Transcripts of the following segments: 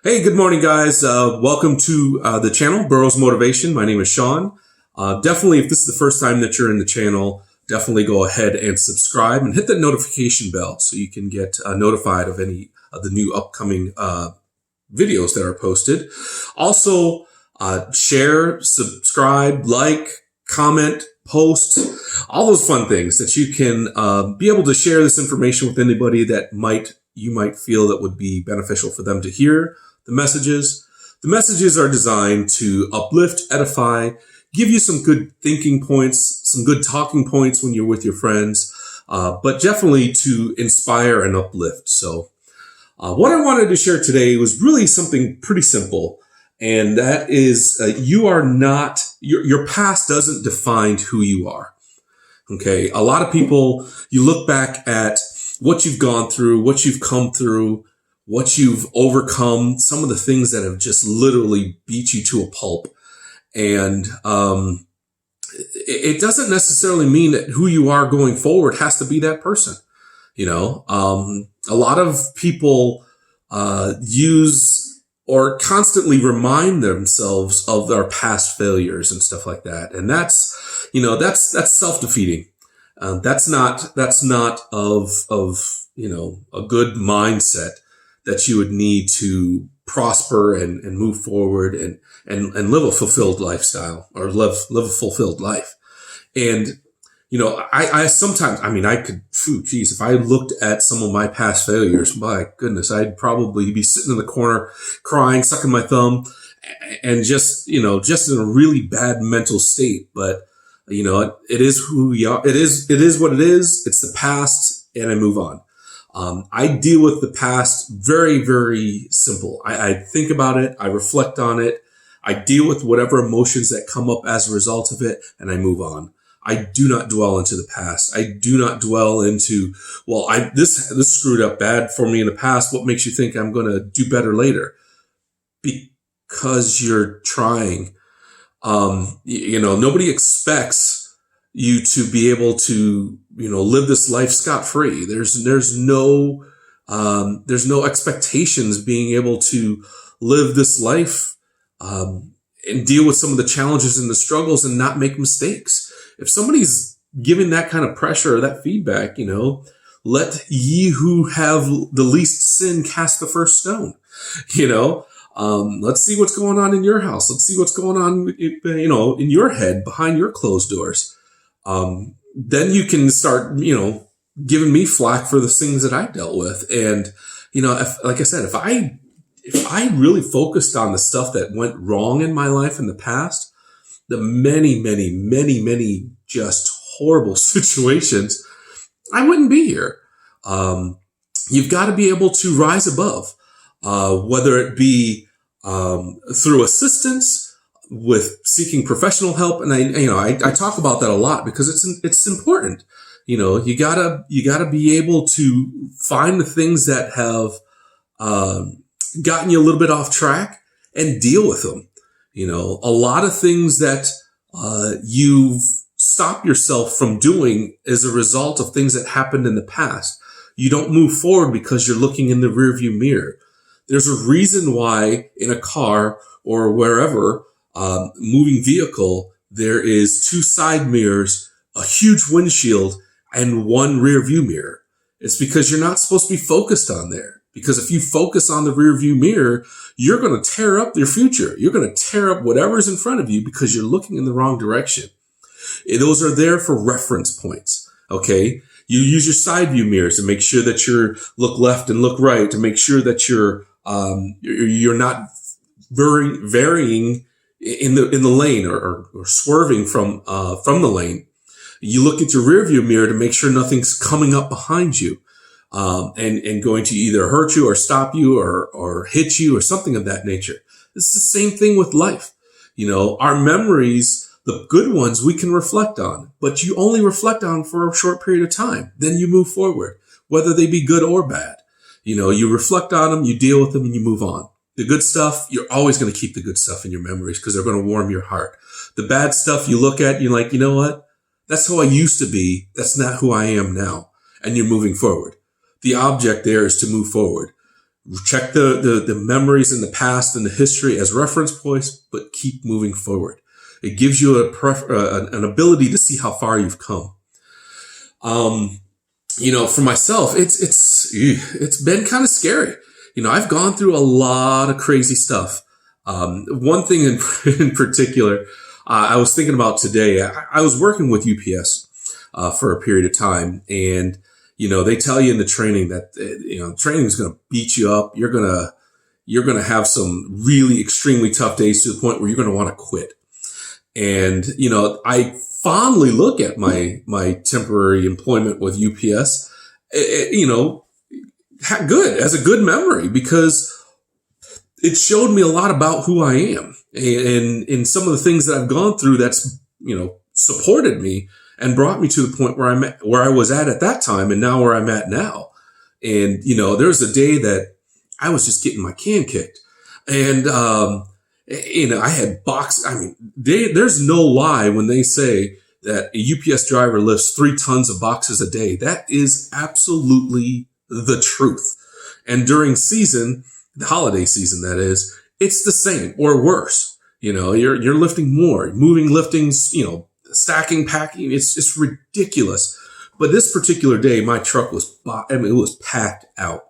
Hey, good morning, guys. Welcome to the channel, Burroughs Motivation. My name is Sean. Definitely, if this is the first time that you're in the channel, definitely go ahead and subscribe and hit that notification bell so you can get notified of any of the new upcoming videos that are posted. Also, share, subscribe, like, comment, post, all those fun things that you can be able to share this information with anybody that you might feel that would be beneficial for them to hear the messages. The messages are designed to uplift, edify, give you some good thinking points, some good talking points when you're with your friends, but definitely to inspire and uplift. So what I wanted to share today was really something pretty simple. And that is you are not, your past doesn't define who you are. Okay. A lot of people, you look back at what you've gone through, what you've come through, what you've overcome, some of the things that have just literally beat you to a pulp. And it doesn't necessarily mean that who you are going forward has to be that person. You know, a lot of people use or constantly remind themselves of their past failures and stuff like that. And that's self-defeating. That's not of a good mindset that you would need to prosper and move forward and live a fulfilled lifestyle or live a fulfilled life. And, I sometimes, if I looked at some of my past failures, my goodness, I'd probably be sitting in the corner crying, sucking my thumb and just in a really bad mental state. But, it is who we are. It is what it is. It's the past and I move on. I deal with the past very, very simple. I think about it. I reflect on it. I deal with whatever emotions that come up as a result of it, and I move on. I do not dwell into the past. I do not dwell into, this screwed up bad for me in the past. What makes you think I'm going to do better later? Because you're trying. Nobody expects you to be able to, live this life scot-free. There's no expectations being able to live this life, and deal with some of the challenges and the struggles and not make mistakes. If somebody's giving that kind of pressure or that feedback, let ye who have the least sin cast the first stone. Let's see what's going on in your house. Let's see what's going on, in your head behind your closed doors. Then you can start, giving me flack for the things that I dealt with. And, if I really focused on the stuff that went wrong in my life in the past, the many, many, many, many just horrible situations, I wouldn't be here. You've got to be able to rise above, whether it be, through assistance, with seeking professional help. And I talk about that a lot because it's important. You gotta be able to find the things that have, gotten you a little bit off track and deal with them. A lot of things that, you've stopped yourself from doing as a result of things that happened in the past. You don't move forward because you're looking in the rearview mirror. There's a reason why in a car or wherever, moving vehicle, there is 2 side mirrors, a huge windshield, and 1 rear view mirror. It's because you're not supposed to be focused on there. Because if you focus on the rear view mirror, you're going to tear up your future. You're going to tear up whatever's in front of you because you're looking in the wrong direction. Those are there for reference points. Okay. You use your side view mirrors to make sure that you look left and look right, to make sure that you're not varying in the lane or swerving from the lane. You look at your rear view mirror to make sure nothing's coming up behind you, and going to either hurt you or stop you or hit you or something of that nature. It's the same thing with life. Our memories, the good ones we can reflect on, but you only reflect on for a short period of time. Then you move forward, whether they be good or bad. You reflect on them, you deal with them, and you move on. The good stuff, you're always going to keep the good stuff in your memories because they're going to warm your heart. The bad stuff you look at, you're like, you know what? That's who I used to be. That's not who I am now. And you're moving forward. The object there is to move forward. Check the memories in the past and the history as reference points, but keep moving forward. It gives you an ability to see how far you've come. For myself, it's been kind of scary. I've gone through a lot of crazy stuff. One thing in particular, I was thinking about today. I was working with UPS for a period of time, and they tell you in the training that training is going to beat you up. You're gonna have some really extremely tough days to the point where you're going to want to quit. And I fondly look at my temporary employment with UPS, good as a good memory, because it showed me a lot about who I am and in some of the things that I've gone through that's, supported me and brought me to the point where I was at that time and now where I'm at now. And, there's a day that I was just getting my can kicked, and, I had there's no lie when they say that a UPS driver lifts 3 tons of boxes a day. That is absolutely the truth. And during the holiday season, that is, it's the same or worse. You're lifting more, lifting, stacking, packing. It's ridiculous. But this particular day, my truck it was packed out.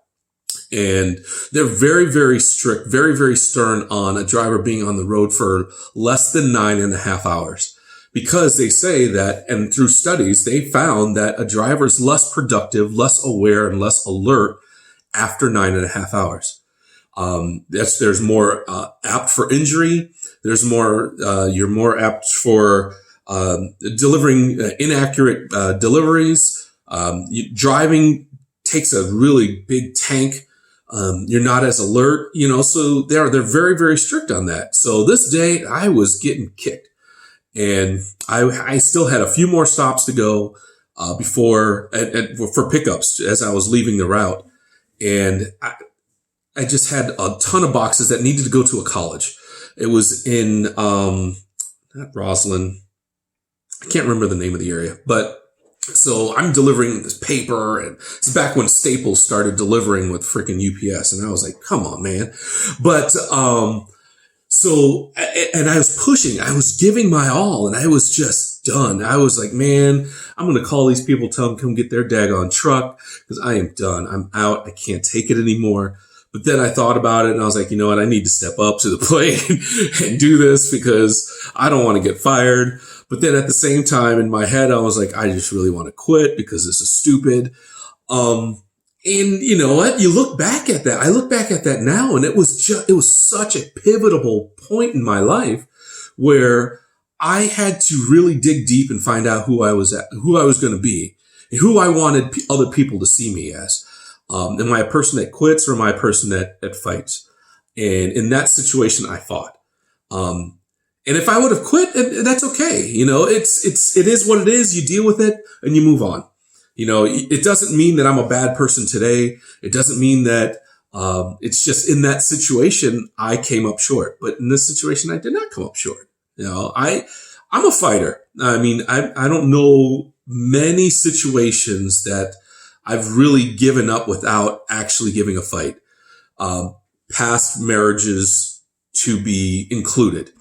And they're very, very strict, very, very stern on a driver being on the road for less than 9.5 hours. Because they say that, and through studies, they found that a driver is less productive, less aware, and less alert after 9.5 hours. There's more apt for injury. There's more. You're more apt for delivering inaccurate deliveries. Driving takes a really big tank. You're not as alert. So they're very, very strict on that. So this day I was getting kicked. And I still had a few more stops to go before for pickups as I was leaving the route. And I just had a ton of boxes that needed to go to a college. It was in not Roslyn. I can't remember the name of the area. But so I'm delivering this paper, and it's back when Staples started delivering with freaking UPS. And I was like, come on, man. But so, and I was pushing, I was giving my all, and I was just done. I was like, man, I'm going to call these people, tell them come get their daggone truck, because I am done. I'm out. I can't take it anymore. But then I thought about it, and I was like, you know what? I need to step up to the plate and do this because I don't want to get fired. But then at the same time in my head, I was like, I just really want to quit because this is stupid. And you know what? You look back at that. I look back at that now, and it was such a pivotal point in my life where I had to really dig deep and find out who I was going to be, and who I wanted other people to see me as. Am I a person that quits, or am I a person that fights? And in that situation, I fought. And if I would have quit, that's okay. It is what it is. You deal with it and you move on. It doesn't mean that I'm a bad person today. It doesn't mean that, it's just in that situation, I came up short, but in this situation, I did not come up short. I'm a fighter. I mean, I don't know many situations that I've really given up without actually giving a fight. Past marriages to be included.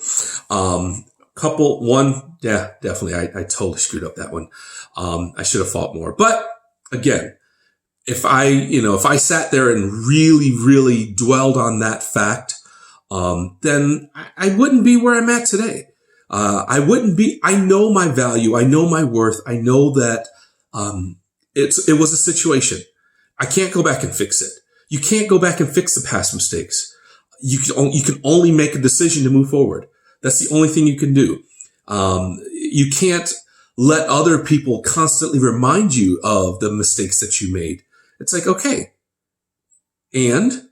Definitely. I totally screwed up that one. I should have fought more. But again, if I sat there and really, really dwelled on that fact, then I wouldn't be where I'm at today. I know my value. I know my worth. I know that, it was a situation. I can't go back and fix it. You can't go back and fix the past mistakes. You can only make a decision to move forward. That's the only thing you can do. You can't let other people constantly remind you of the mistakes that you made. It's like, okay. And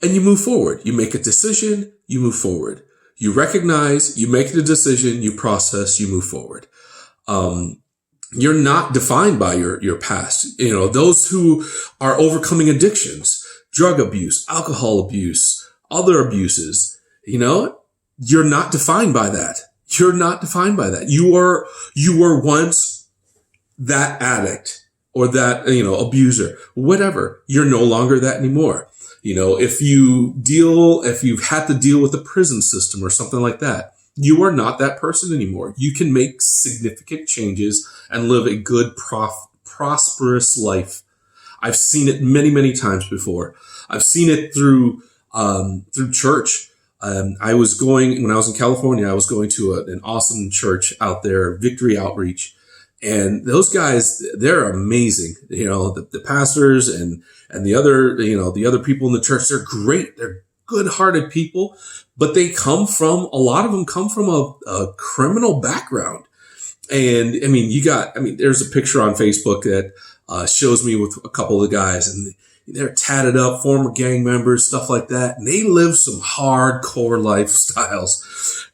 you move forward. You make a decision, you move forward. You recognize, you make the decision, you process, you move forward. You're not defined by your past. Those who are overcoming addictions, drug abuse, alcohol abuse, other abuses, you're not defined by that. You're not defined by that. You were once that addict or that, abuser, whatever. You're no longer that anymore. If you've had to deal with the prison system or something like that, you are not that person anymore. You can make significant changes and live a good, prosperous life. I've seen it many, many times before. I've seen it through church. When I was in California, I was going to an awesome church out there, Victory Outreach. And those guys, they're amazing. The pastors and the other people in the church, they're great. They're good-hearted people, but a lot of them come from a criminal background. And there's a picture on Facebook that shows me with a couple of the guys, and they're tatted up, former gang members, stuff like that. And they live some hardcore lifestyles.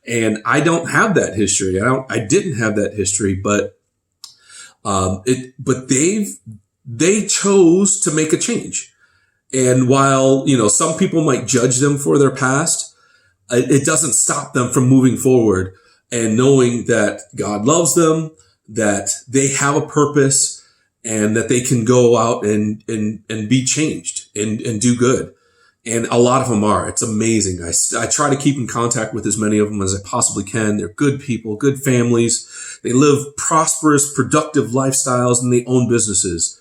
And I don't have that history. I didn't have that history, but they chose to make a change. And while, some people might judge them for their past, it doesn't stop them from moving forward and knowing that God loves them, that they have a purpose, and that they can go out and be changed and do good. And a lot of them are. It's amazing. I try to keep in contact with as many of them as I possibly can. They're good people, good families. They live prosperous, productive lifestyles, and they own businesses.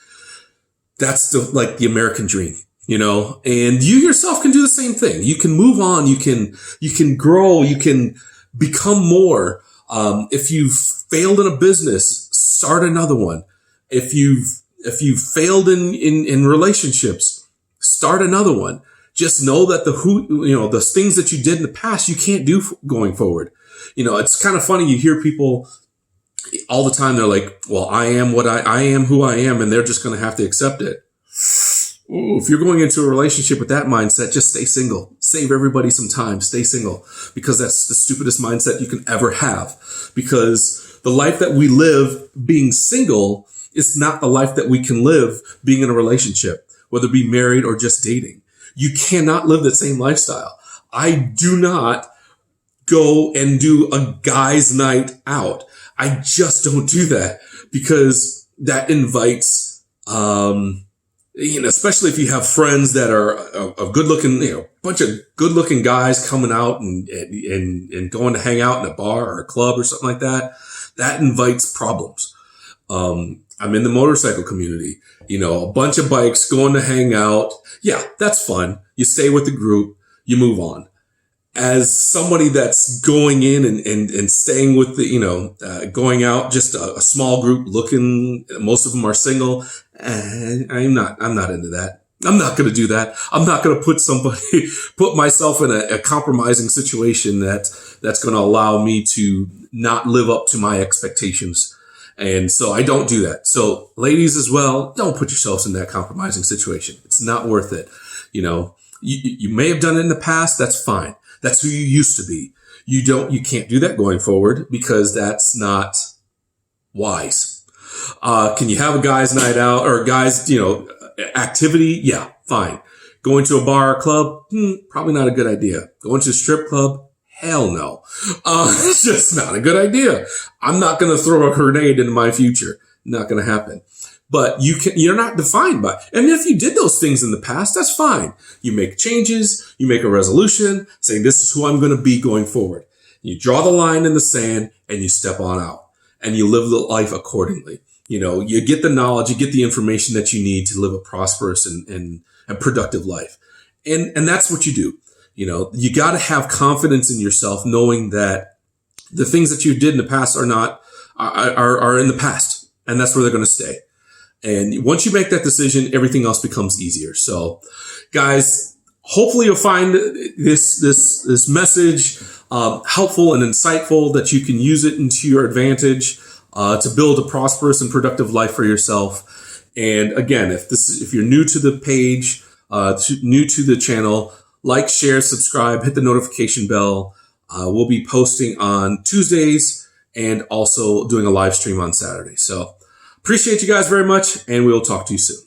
That's the American dream, and you yourself can do the same thing. You can move on. You can grow. You can become more. If you've failed in a business, start another one. If you've failed in relationships, start another one. Just know that the things that you did in the past, you can't do going forward. It's kind of funny. You hear people all the time. They're like, well, I am who I am, and they're just going to have to accept it. Ooh, if you're going into a relationship with that mindset, just stay single. Save everybody some time. Stay single, because that's the stupidest mindset you can ever have. Because the life that we live being single is not the life that we can live being in a relationship, whether it be married or just dating. You cannot live the same lifestyle. I do not go and do a guy's night out. I just don't do that, because that invites, especially if you have friends that are a good looking, bunch of good looking guys coming out and going to hang out in a bar or a club or something like that. That invites problems. I'm in the motorcycle community, a bunch of bikes going to hang out. Yeah, that's fun. You stay with the group, you move on. As somebody that's going in and staying with going out, just a small group looking, most of them are single. I'm not into that. I'm not going to do that. I'm not going to put myself in a compromising situation that's going to allow me to not live up to my expectations. And so I don't do that. So ladies as well, don't put yourselves in that compromising situation. It's not worth it. You may have done it in the past. That's fine. That's who you used to be. You can't do that going forward, because that's not wise. Can you have a guy's night out or guys, activity? Yeah, fine. Going to a bar or club? Probably not a good idea. Going to a strip club? Hell no. It's just not a good idea. I'm not going to throw a grenade into my future. Not going to happen. But you're not defined by, and if you did those things in the past, that's fine. You make changes, you make a resolution saying, this is who I'm going to be going forward. You draw the line in the sand and you step on out, and you live the life accordingly. You get the knowledge, you get the information that you need to live a prosperous and productive life. And that's what you do. You got to have confidence in yourself, knowing that the things that you did in the past are in the past, and that's where they're going to stay. And once you make that decision, everything else becomes easier. So guys, hopefully you'll find this message helpful and insightful, that you can use it into your advantage to build a prosperous and productive life for yourself. And again, if you're new to the page, new to the channel, like, share, subscribe, hit the notification bell. We'll be posting on Tuesdays and also doing a live stream on Saturday. So appreciate you guys very much, and we'll talk to you soon.